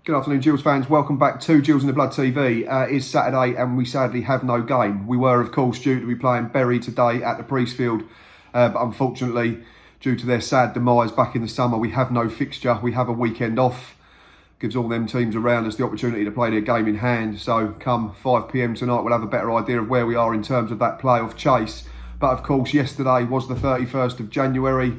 Good afternoon, Gills fans. Welcome back to Gills in the Blood TV. It is Saturday and we sadly have no game. We were, of course, due to be playing Bury today at the Priestfield, but unfortunately, due to their sad demise back in the summer, we have no fixture. We have a weekend off. Gives all them teams around us the opportunity to play their game in hand. So come 5 p.m. tonight, we'll have a better idea of where we are in terms of that playoff chase. But of course, yesterday was the 31st of January.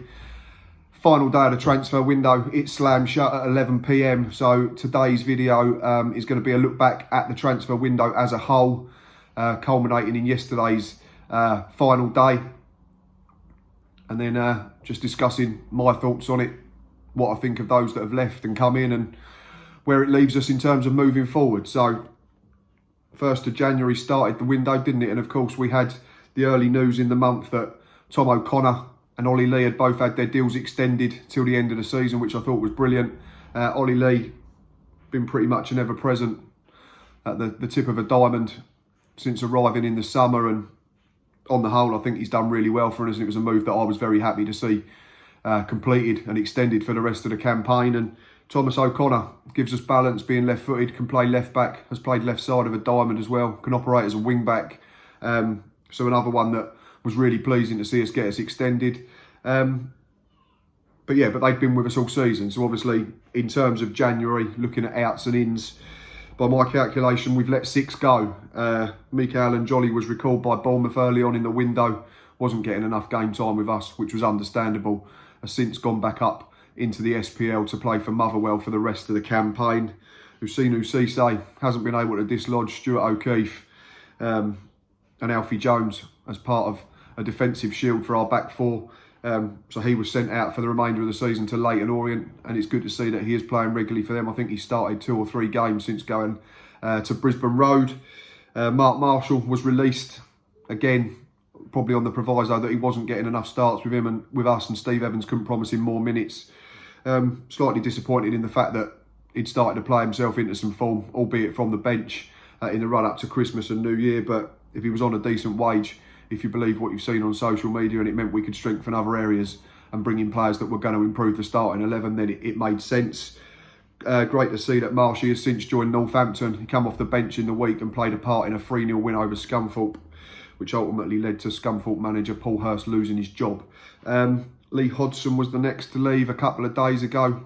Final day of the transfer window. It slammed shut at 11 p.m. So today's video is going to be a look back at the transfer window as a whole, culminating in yesterday's final day. And then just discussing my thoughts on it, what I think of those that have left and come in and where it leaves us in terms of moving forward. So 1st of January started the window, didn't it? And of course we had the early news in the month that Tom O'Connor and Ollie Lee had both had their deals extended till the end of the season, which I thought was brilliant. Ollie Lee, been pretty much an ever-present at the tip of a diamond since arriving in the summer, and on the whole, I think he's done really well for us, and it was a move that I was very happy to see completed and extended for the rest of the campaign. And Thomas O'Connor gives us balance, being left-footed, can play left-back, has played left side of a diamond as well, can operate as a wing-back. So another one that was really pleasing to see us get us extended. But they've been with us all season. So obviously, in terms of January, looking at outs and ins, by my calculation, we've let 6 go. Mikael and Jolly was recalled by Bournemouth early on in the window. Wasn't getting enough game time with us, which was understandable. Has since gone back up into the SPL to play for Motherwell for the rest of the campaign. Usinu Cisse hasn't been able to dislodge Stuart O'Keefe and Alfie Jones as part of a defensive shield for our back four. So he was sent out for the remainder of the season to Leyton Orient, and it's good to see that he is playing regularly for them. I think he started 2 or 3 games since going to Brisbane Road. Mark Marshall was released, again, probably on the proviso that he wasn't getting enough starts with him and with us, and Steve Evans couldn't promise him more minutes. Slightly disappointed in the fact that he'd started to play himself into some form, albeit from the bench in the run-up to Christmas and New Year, but if he was on a decent wage, if you believe what you've seen on social media, and it meant we could strengthen other areas and bring in players that were going to improve the starting 11, then it made sense. Great to see that Marshy has since joined Northampton. He came off the bench in the week and played a part in a 3-0 win over Scunthorpe, which ultimately led to Scunthorpe manager Paul Hurst losing his job. Lee Hodgson was the next to leave a couple of days ago.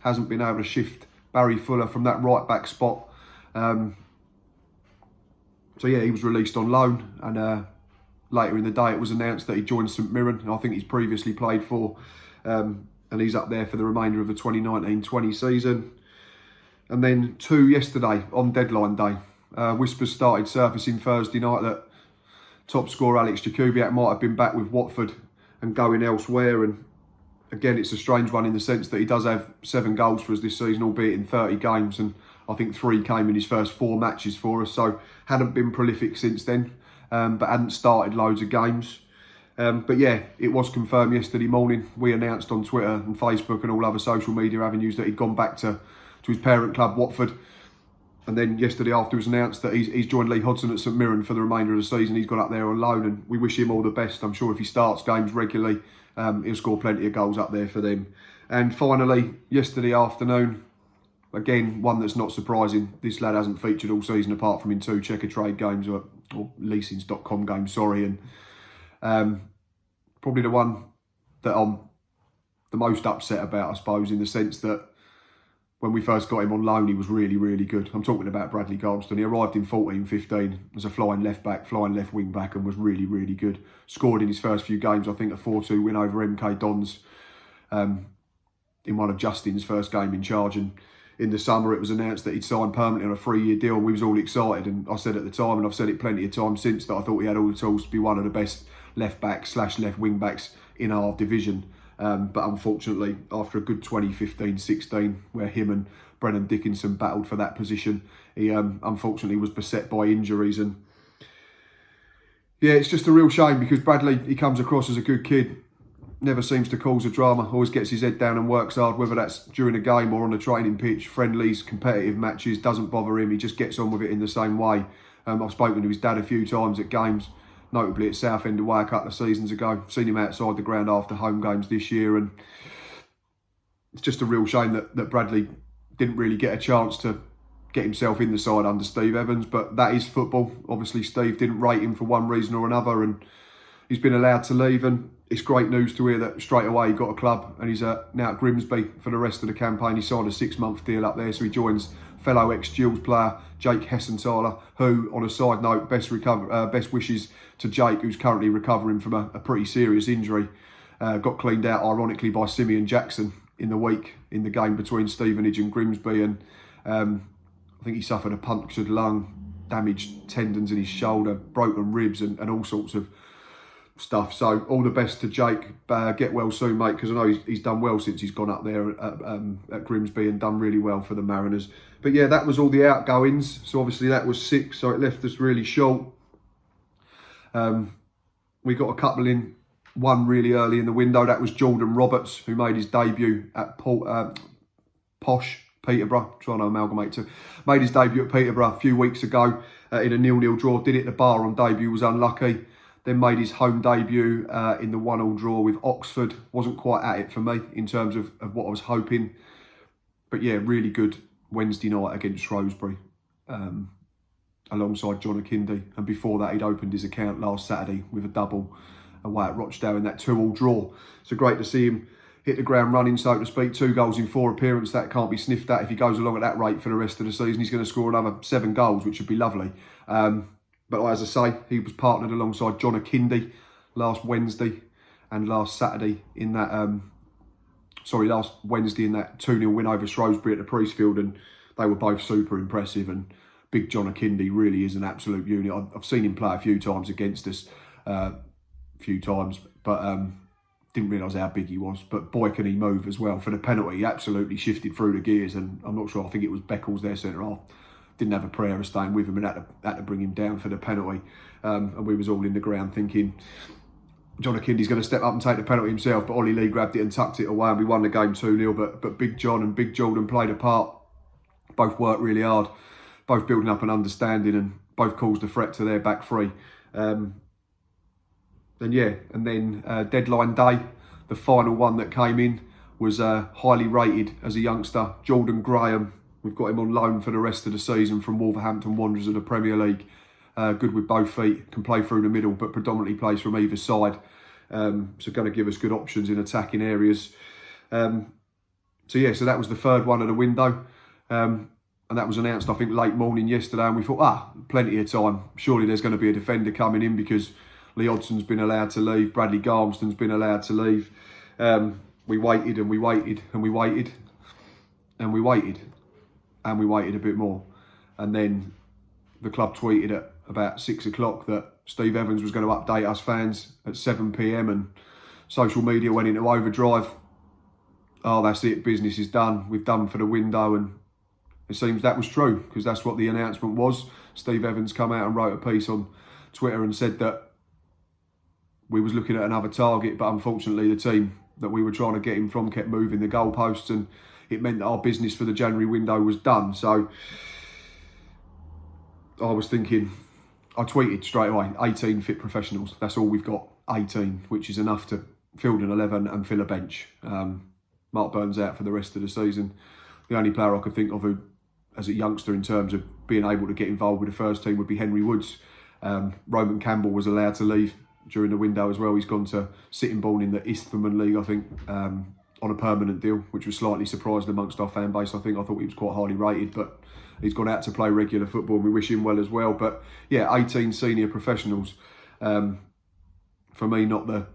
Hasn't been able to shift Barry Fuller from that right back spot. So yeah, he was released on loan, and later in the day it was announced that he joined St Mirren. I think he's previously played for, and he's up there for the remainder of the 2019-20 season. And then 2 yesterday on deadline day. Whispers started surfacing Thursday night that top scorer Alex Jakubiak might have been back with Watford and going elsewhere. And again, it's a strange one in the sense that he does have 7 goals for us this season, albeit in 30 games, and I think 3 came in his first 4 matches for us, so hadn't been prolific since then, but hadn't started loads of games. But yeah, it was confirmed yesterday morning. We announced on Twitter and Facebook and all other social media avenues that he'd gone back to his parent club, Watford. And then yesterday after it was announced that he's joined Lee Hodgson at St Mirren for the remainder of the season. He's gone up there on loan, and we wish him all the best. I'm sure if he starts games regularly, he'll score plenty of goals up there for them. And finally, yesterday afternoon, again, one that's not surprising. This lad hasn't featured all season apart from in 2 checker trade games or leasings.com games, sorry. And probably the one that I'm the most upset about, I suppose, in the sense that when we first got him on loan, he was really, really good. I'm talking about Bradley Goldston. He arrived in 14-15 as a flying left back, flying left wing back, and was really, really good. Scored in his first few games, I think, a 4-2 win over MK Dons in one of Justin's first game in charge. And in the summer, it was announced that he'd signed permanently on a 3-year deal. We was all excited, and I said at the time, and I've said it plenty of times since, that I thought he had all the tools to be one of the best left backs / left wing backs in our division. But unfortunately, after a good 2015-16, where him and Brennan Dickinson battled for that position, he unfortunately was beset by injuries. And yeah, it's just a real shame, because Bradley, he comes across as a good kid, never seems to cause a drama, always gets his head down and works hard, whether that's during a game or on a training pitch, friendlies, competitive matches, doesn't bother him. He just gets on with it in the same way. I've spoken to his dad a few times at games, notably at Southend away a couple of seasons ago. Seen him outside the ground after home games this year, and it's just a real shame that Bradley didn't really get a chance to get himself in the side under Steve Evans, but that is football. Obviously, Steve didn't rate him for one reason or another, and he's been allowed to leave. And it's great news to hear that straight away he got a club, and he's now at Grimsby for the rest of the campaign. He signed a 6-month deal up there, so he joins fellow ex-Gills player Jake Hessenthaler, who, on a side note, best wishes to Jake, who's currently recovering from a pretty serious injury. Got cleaned out, ironically, by Simeon Jackson in the week in the game between Stevenage and Grimsby, and I think he suffered a punctured lung, damaged tendons in his shoulder, broken ribs, and all sorts of stuff. So all the best to Jake. Get well soon, mate, because I know he's done well since he's gone up there at Grimsby and done really well for the Mariners. But yeah, that was all the outgoings. So obviously that was 6, so it left us really short. We got a couple in, one really early in the window. That was Jordan Roberts, who made his debut at Posh Peterborough. Trying to amalgamate two. Made his debut at Peterborough a few weeks ago in a 0-0 draw. Did it at the bar on debut, was unlucky. Then made his home debut in the 1-1 draw with Oxford. Wasn't quite at it for me in terms of what I was hoping. But yeah, really good Wednesday night against Shrewsbury alongside John Akindi. And before that, he'd opened his account last Saturday with a double away at Rochdale in that 2-2 draw. So great to see him hit the ground running, so to speak. 2 goals in 4 appearances. That can't be sniffed at. If he goes along at that rate for the rest of the season, he's going to score another 7 goals, which would be lovely. But as I say, he was partnered alongside John Akindi last Wednesday and last Saturday in that, last Wednesday in that 2-0 win over Shrewsbury at the Priestfield, and they were both super impressive. And big John Akindi really is an absolute unit. I've seen him play a few times against us, but didn't realise how big he was. But boy, can he move as well. For the penalty, he absolutely shifted through the gears, and I'm not sure, I think it was Beckles, their centre-half, didn't have a prayer of staying with him and had to bring him down for the penalty. And we was all in the ground thinking John Akindi's going to step up and take the penalty himself, but Ollie Lee grabbed it and tucked it away, and we won the game 2-0. But Big John and Big Jordan played a part. Both worked really hard, both building up an understanding, and both caused a threat to their back three. And then deadline day, the final one that came in was highly rated as a youngster, Jordan Graham. We've got him on loan for the rest of the season from Wolverhampton Wanderers of the Premier League. Good with both feet, can play through the middle, but predominantly plays from either side. So going to give us good options in attacking areas. So that was the third one of the window. And that was announced, I think, late morning yesterday. And we thought, plenty of time. Surely there's going to be a defender coming in, because Lee Hodson's been allowed to leave. Bradley Garmston's been allowed to leave. We waited and we waited and we waited and we waited. And we waited a bit more. And then the club tweeted at about 6 o'clock that Steve Evans was going to update us fans at 7 p.m. and social media went into overdrive. Oh, that's it, business is done. We've done for the window. And it seems that was true, because that's what the announcement was. Steve Evans come out and wrote a piece on Twitter and said that we was looking at another target, but unfortunately the team that we were trying to get him from kept moving the goalposts, and it meant that our business for the January window was done. So I was thinking, I tweeted straight away, 18 fit professionals. That's all we've got, 18, which is enough to field an 11 and fill a bench. Mark Burns out for the rest of the season. The only player I could think of who, as a youngster, in terms of being able to get involved with the first team, would be Henry Woods. Roman Campbell was allowed to leave during the window as well. He's gone to Sittingbourne in the Eastman League, I think, on a permanent deal, which was slightly surprising amongst our fan base. I thought he was quite highly rated, but he's gone out to play regular football, and we wish him well as well. But yeah, 18 senior professionals. For me, not the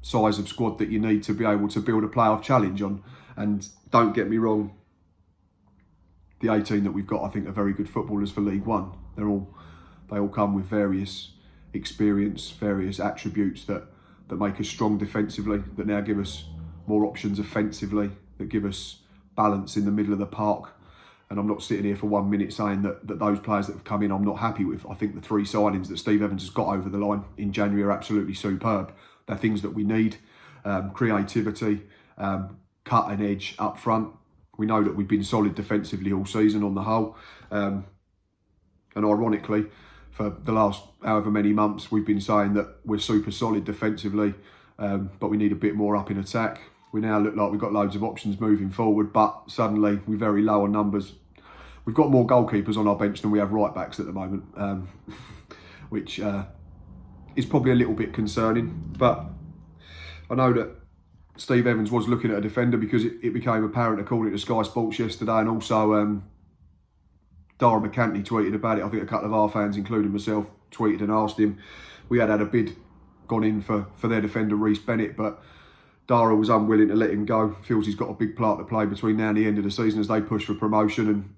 size of squad that you need to be able to build a playoff challenge on. And don't get me wrong, the 18 that we've got, I think, are very good footballers for League One. They all come with various experience, various attributes that make us strong defensively, that now give us more options offensively, that give us balance in the middle of the park. And I'm not sitting here for 1 minute saying that those players that have come in I'm not happy with. I think the 3 signings that Steve Evans has got over the line in January are absolutely superb. They're things that we need. Creativity, cutting edge up front. We know that we've been solid defensively all season on the whole. And ironically, for the last however many months, we've been saying that we're super solid defensively, but we need a bit more up in attack. We now look like we've got loads of options moving forward, but suddenly we're very low on numbers. We've got more goalkeepers on our bench than we have right backs at the moment, which is probably a little bit concerning. But I know that Steve Evans was looking at a defender because it became apparent, according to Sky Sports yesterday, and also Dara McCanty tweeted about it. I think a couple of our fans, including myself, tweeted and asked him. We had a bid gone in for their defender, Reece Bennett, but Dara was unwilling to let him go. Feels he's got a big part to play between now and the end of the season as they push for promotion, and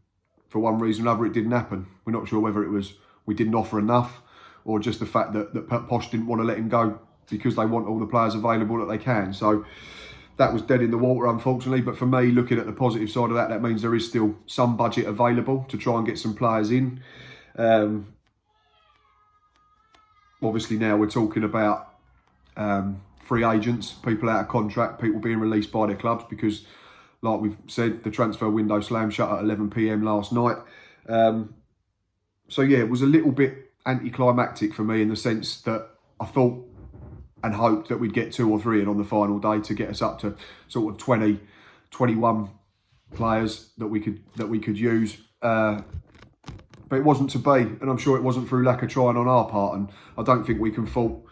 for one reason or another it didn't happen. We're not sure whether it was we didn't offer enough or just the fact that Posh didn't want to let him go because they want all the players available that they can. So that was dead in the water, unfortunately. But for me, looking at the positive side of that, that means there is still some budget available to try and get some players in. Obviously now we're talking about free agents, people out of contract, people being released by their clubs because, like we've said, the transfer window slammed shut at 11 PM last night. So yeah, it was a little bit anticlimactic for me in the sense that I thought and hoped that we'd get 2 or 3 in on the final day to get us up to sort of 20, 21 players that we could use. But it wasn't to be, and I'm sure it wasn't through lack of trying on our part. And I don't think we can fault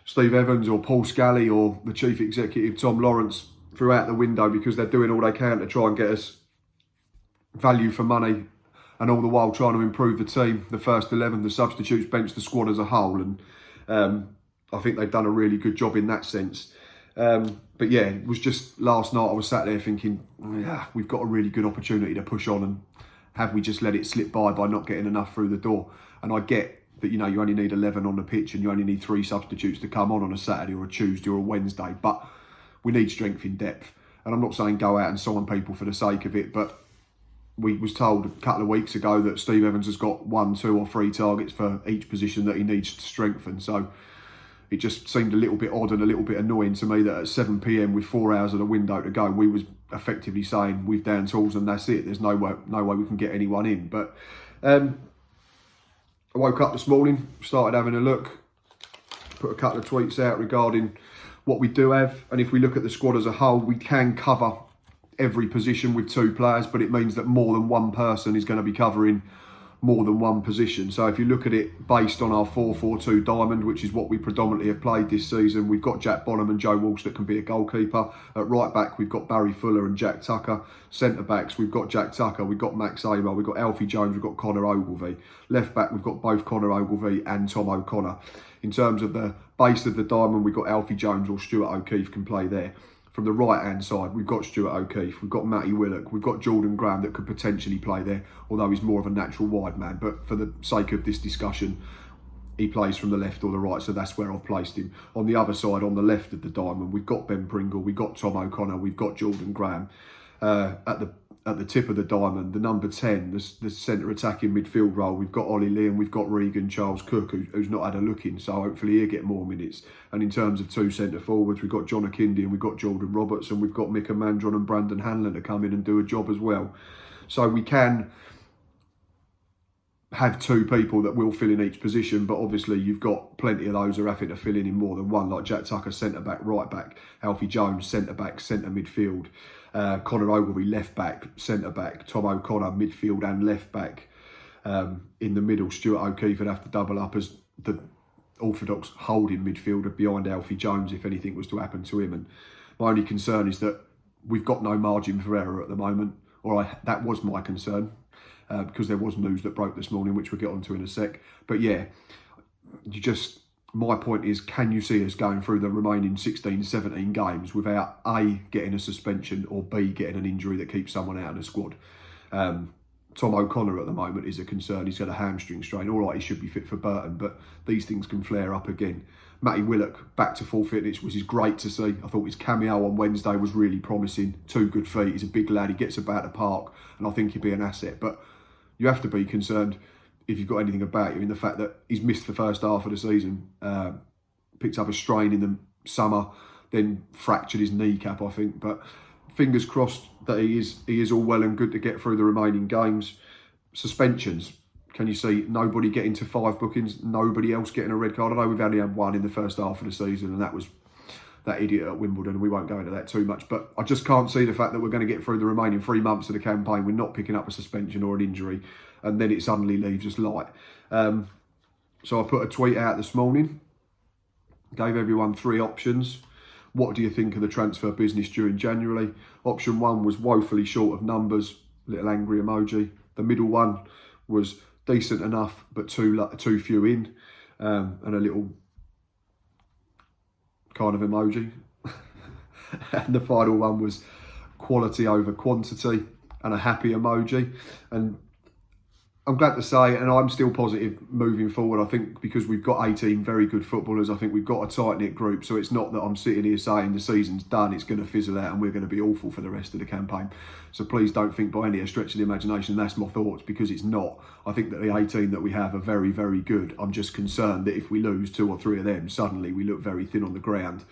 Steve Evans or Paul Scally or the chief executive Tom Lawrence throughout the window, because they're doing all they can to try and get us value for money, and all the while trying to improve the team, the first 11, the substitutes bench, the squad as a whole. And I think they've done a really good job in that sense. But yeah, it was just last night I was sat there thinking, yeah, we've got a really good opportunity to push on, and have we just let it slip by not getting enough through the door? And I get that, you know, you only need 11 on the pitch and you only need 3 substitutes to come on a Saturday or a Tuesday or a Wednesday, but we need strength in depth. And I'm not saying go out and sign people for the sake of it, but we was told a couple of weeks ago that Steve Evans has got 1, 2 or 3 targets for each position that he needs to strengthen. So it just seemed a little bit odd and a little bit annoying to me that at 7 PM with 4 hours of the window to go, we was effectively saying we've down tools and that's it. There's no way we can get anyone in. But I woke up this morning, started having a look, put a couple of tweets out regarding what we do have. And if we look at the squad as a whole, we can cover every position with 2 players, but it means that more than one person is going to be covering more than one position. So if you look at it based on our 4-4-2 diamond, which is what we predominantly have played this season, we've got Jack Bonham and Joe Walsh that can be a goalkeeper. At right back, we've got Barry Fuller and Jack Tucker. Centre backs, we've got Jack Tucker, we've got Max Amer, we've got Alfie Jones, we've got Connor Ogilvie. Left back, we've got both Connor Ogilvie and Tom O'Connor. In terms of the base of the diamond, we've got Alfie Jones or Stuart O'Keefe can play there. From the right-hand side, we've got Stuart O'Keefe, we've got Matty Willock, we've got Jordan Graham that could potentially play there, although he's more of a natural wide man. But for the sake of this discussion, he plays from the left or the right, so that's where I've placed him. On the other side, on the left of the diamond, we've got Ben Pringle, we've got Tom O'Connor, we've got Jordan Graham. At the tip of the diamond, the number 10, the centre attacking midfield role, we've got Ollie Lee and we've got Regan Charles Cook, who's not had a look in, so hopefully he'll get more minutes. And in terms of 2 centre forwards, we've got John Akindi and we've got Jordan Roberts, and we've got Mika Mandron and Brandon Hanlon to come in and do a job as well. So we can have 2 people that will fill in each position, but obviously you've got plenty of those who are having to fill in more than one, like Jack Tucker, centre back, right back, Alfie Jones, centre back, centre midfield, Connor Ogilvie, left back, centre back, Tom O'Connor, midfield and left back. In the middle, Stuart O'Keefe would have to double up as the orthodox holding midfielder behind Alfie Jones if anything was to happen to him. And my only concern is that we've got no margin for error at the moment, that was my concern. Because there was news that broke this morning, which we'll get onto in a sec. But yeah, my point is, can you see us going through the remaining 16, 17 games without A, getting a suspension, or B, getting an injury that keeps someone out of the squad? Tom O'Connor at the moment is a concern. He's got a hamstring strain. All right, he should be fit for Burton, but these things can flare up again. Matty Willock back to full fitness, which is great to see. I thought his cameo on Wednesday was really promising. 2 good feet. He's a big lad. He gets about the park, and I think he'd be an asset. But you have to be concerned if you've got anything about you in the fact that he's missed the first half of the season, picked up a strain in the summer, then fractured his kneecap, I think. But fingers crossed that he is all well and good to get through the remaining games. Suspensions. Can you see nobody getting to 5 bookings, nobody else getting a red card? I know we've only had 1 in the first half of the season, and that was that idiot at Wimbledon, and we won't go into that too much. But I just can't see the fact that we're going to get through the remaining 3 months of the campaign. We're not picking up a suspension or an injury, and then it suddenly leaves us light. So I put a tweet out this morning, gave everyone 3 options. What do you think of the transfer business during January? Option 1 was woefully short of numbers, little angry emoji. The middle one was decent enough, but too few in, and a little kind of emoji. And the final one was quality over quantity, and a happy emoji. And I'm glad to say, and I'm still positive moving forward. I think because we've got 18 very good footballers, I think we've got a tight-knit group. So it's not that I'm sitting here saying the season's done, it's going to fizzle out and we're going to be awful for the rest of the campaign. So please don't think by any stretch of the imagination that's my thoughts, because it's not. I think that the 18 that we have are very, very good. I'm just concerned that if we lose 2 or 3 of them, suddenly we look very thin on the ground.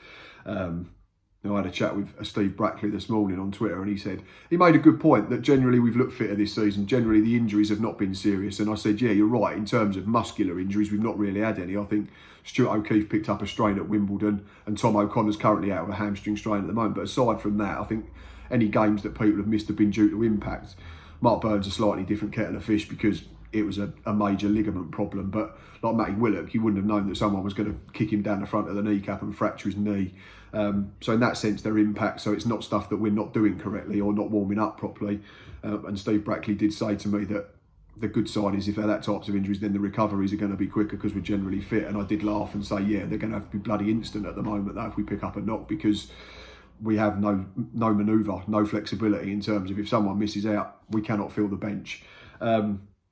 I had a chat with Steve Brackley this morning on Twitter, and he said, he made a good point that generally we've looked fitter this season. Generally the injuries have not been serious. And I said, yeah, you're right. In terms of muscular injuries, we've not really had any. I think Stuart O'Keefe picked up a strain at Wimbledon, and Tom O'Connor's currently out with a hamstring strain at the moment. But aside from that, I think any games that people have missed have been due to impact. Mark Burns a slightly different kettle of fish because it was a major ligament problem. But like Matty Willock, you wouldn't have known that someone was going to kick him down the front of the kneecap and fracture his knee. So in that sense, they're impact. So it's not stuff that we're not doing correctly or not warming up properly. And Steve Brackley did say to me that the good side is if they're that types of injuries, then the recoveries are going to be quicker because we're generally fit. And I did laugh and say, yeah, they're going to have to be bloody instant at the moment though if we pick up a knock, because we have no manoeuvre, no flexibility in terms of if someone misses out, we cannot fill the bench.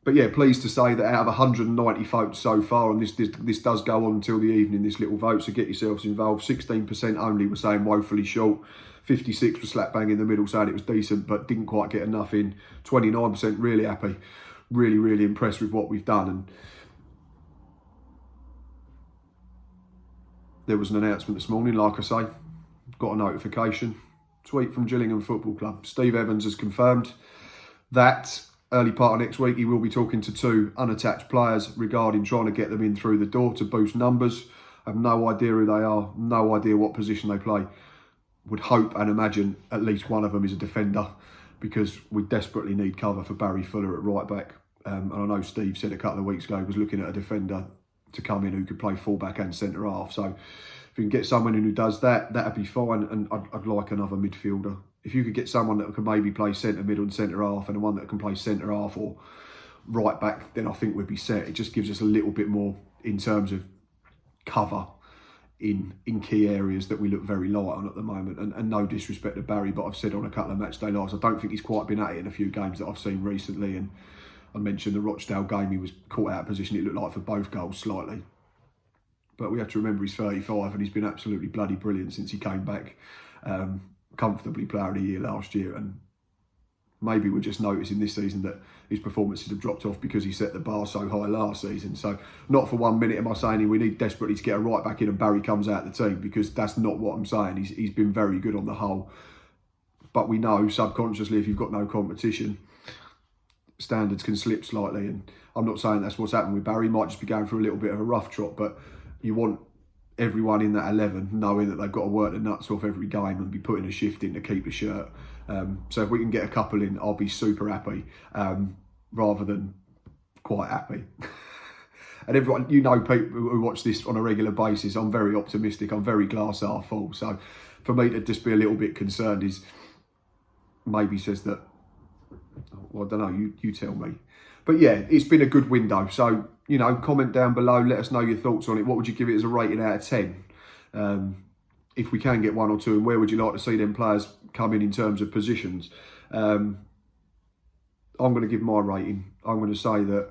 But yeah, pleased to say that out of 190 votes so far, and this does go on until the evening, this little vote, so get yourselves involved. 16% only were saying woefully short. 56 were slap bang in the middle, saying it was decent, but didn't quite get enough in. 29% really happy, really, really impressed with what we've done. And there was an announcement this morning, like I say, got a notification, tweet from Gillingham Football Club. Steve Evans has confirmed that early part of next week, he will be talking to 2 unattached players regarding trying to get them in through the door to boost numbers. I have no idea who they are, no idea what position they play. Would hope and imagine at least one of them is a defender, because we desperately need cover for Barry Fuller at right back. And I know Steve said a couple of weeks ago he was looking at a defender to come in who could play full back and centre half. So if we can get someone who does that, that'd be fine. And I'd like another midfielder. If you could get someone that can maybe play centre mid and centre half, and one that can play centre half or right back, then I think we'd be set. It just gives us a little bit more in terms of cover in key areas that we look very light on at the moment. And no disrespect to Barry, but I've said on a couple of match day lives, I don't think he's quite been at it in a few games that I've seen recently. And I mentioned the Rochdale game, he was caught out of position, it looked like, for both goals slightly. But we have to remember he's 35 and he's been absolutely bloody brilliant since he came back. Comfortably player of the year last year, and maybe we're just noticing this season that his performances have dropped off because he set the bar so high last season. So not for 1 minute am I saying we need desperately to get a right back in and Barry comes out of the team, because that's not what I'm saying. He's been very good on the whole, but we know subconsciously if you've got no competition, standards can slip slightly. And I'm not saying that's what's happened with Barry. He might just be going through a little bit of a rough trot, but you want everyone in that 11 knowing that they've got to work the nuts off every game and be putting a shift in to keep the shirt. So if we can get a couple in, I'll be super happy, rather than quite happy. And everyone, you know, people who watch this on a regular basis, I'm very optimistic, I'm very glass half full. So for me to just be a little bit concerned is maybe says that, well, I don't know, you tell me. But yeah, it's been a good window. So, you know, comment down below, let us know your thoughts on it. What would you give it as a rating out of 10? If we can get 1 or 2, and where would you like to see them players come in terms of positions? I'm going to give my rating. I'm going to say that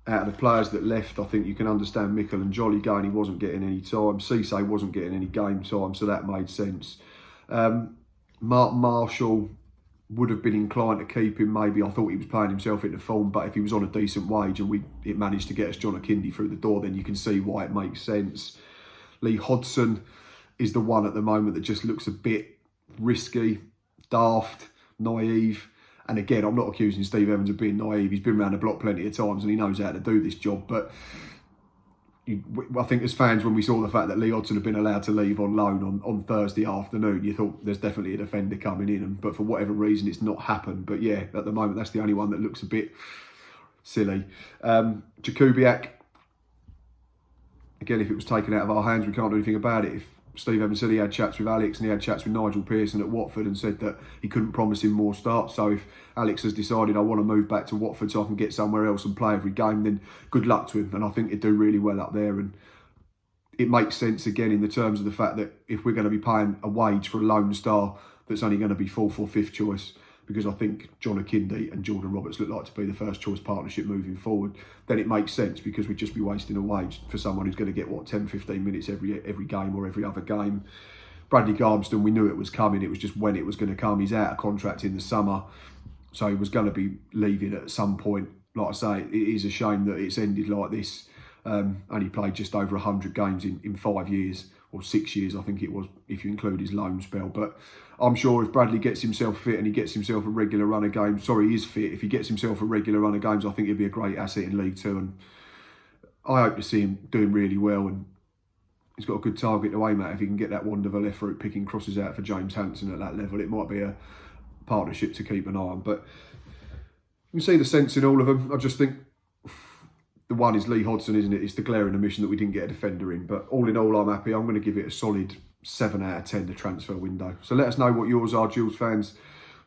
out of the players that left, I think you can understand Mikel and Jolly going, he wasn't getting any time. Cisse wasn't getting any game time, so that made sense. Mark Marshall would have been inclined to keep him. Maybe I thought he was playing himself into form, but if he was on a decent wage and it managed to get us John Akindi through the door, then you can see why it makes sense. Lee Hodson is the one at the moment that just looks a bit risky, daft, naive. And again, I'm not accusing Steve Evans of being naive. He's been around the block plenty of times and he knows how to do this job. But I think as fans, when we saw the fact that Lee Hodgson had been allowed to leave on loan on Thursday afternoon, you thought there's definitely a defender coming in. But for whatever reason, it's not happened. But yeah, at the moment, that's the only one that looks a bit silly. Jakubiak, again, if it was taken out of our hands, we can't do anything about it. If Steve Evans said he had chats with Alex and he had chats with Nigel Pearson at Watford and said that he couldn't promise him more starts. So if Alex has decided, I want to move back to Watford so I can get somewhere else and play every game, then good luck to him. And I think he'd do really well up there. And it makes sense, again, in the terms of the fact that if we're going to be paying a wage for a lone star that's only going to be fourth or fifth choice, because I think John Akindi and Jordan Roberts look like to be the first choice partnership moving forward, then it makes sense, because we'd just be wasting a wage for someone who's going to get, 10, 15 minutes every game or every other game. Bradley Garmston, we knew it was coming, it was just when it was going to come. He's out of contract in the summer, so he was going to be leaving at some point. Like I say, it is a shame that it's ended like this. Only played just over 100 games in 5 years, or 6 years, I think it was, if you include his loan spell. But I'm sure if Bradley gets himself fit and he gets himself a regular run of games, he is fit, if he gets himself a regular run of games, I think he'd be a great asset in League Two. And I hope to see him doing really well. And he's got a good target to aim at. If he can get that wonderful effort picking crosses out for James Hansen at that level, it might be a partnership to keep an eye on. But you can see the sense in all of them. I just think the one is Lee Hodgson, isn't it? It's the glaring omission that we didn't get a defender in. But all in all, I'm happy. I'm going to give it a solid 7 out of 10, the transfer window. So let us know what yours are, Jules fans.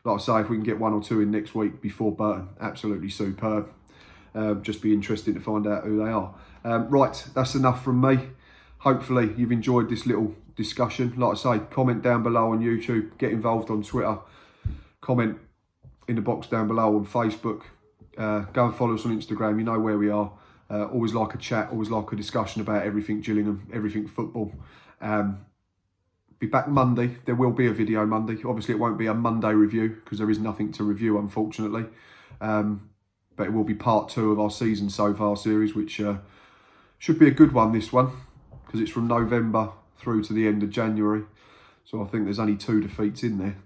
Like I say, if we can get 1 or 2 in next week before Burton, absolutely superb. Just be interesting to find out who they are. Right, that's enough from me. Hopefully you've enjoyed this little discussion. Like I say, comment down below on YouTube, get involved on Twitter, comment in the box down below on Facebook. Go and follow us on Instagram, you know where we are. Always like a chat, always like a discussion about everything Gillingham, everything football. Be back Monday. There will be a video Monday. Obviously, it won't be a Monday review because there is nothing to review, unfortunately. But it will be part 2 of our season so far series, which should be a good one, this one, because it's from November through to the end of January. So I think there's only 2 defeats in there.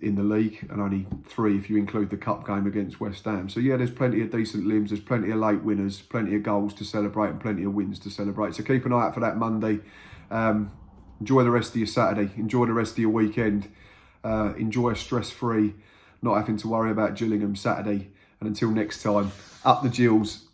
In the league, and only 3 if you include the cup game against West Ham. So yeah, there's plenty of decent limbs, there's plenty of late winners, plenty of goals to celebrate and plenty of wins to celebrate. So keep an eye out for that Monday. Enjoy the rest of your Saturday, enjoy the rest of your weekend, enjoy a stress-free, not having to worry about Gillingham Saturday. And until next time, up the Gills.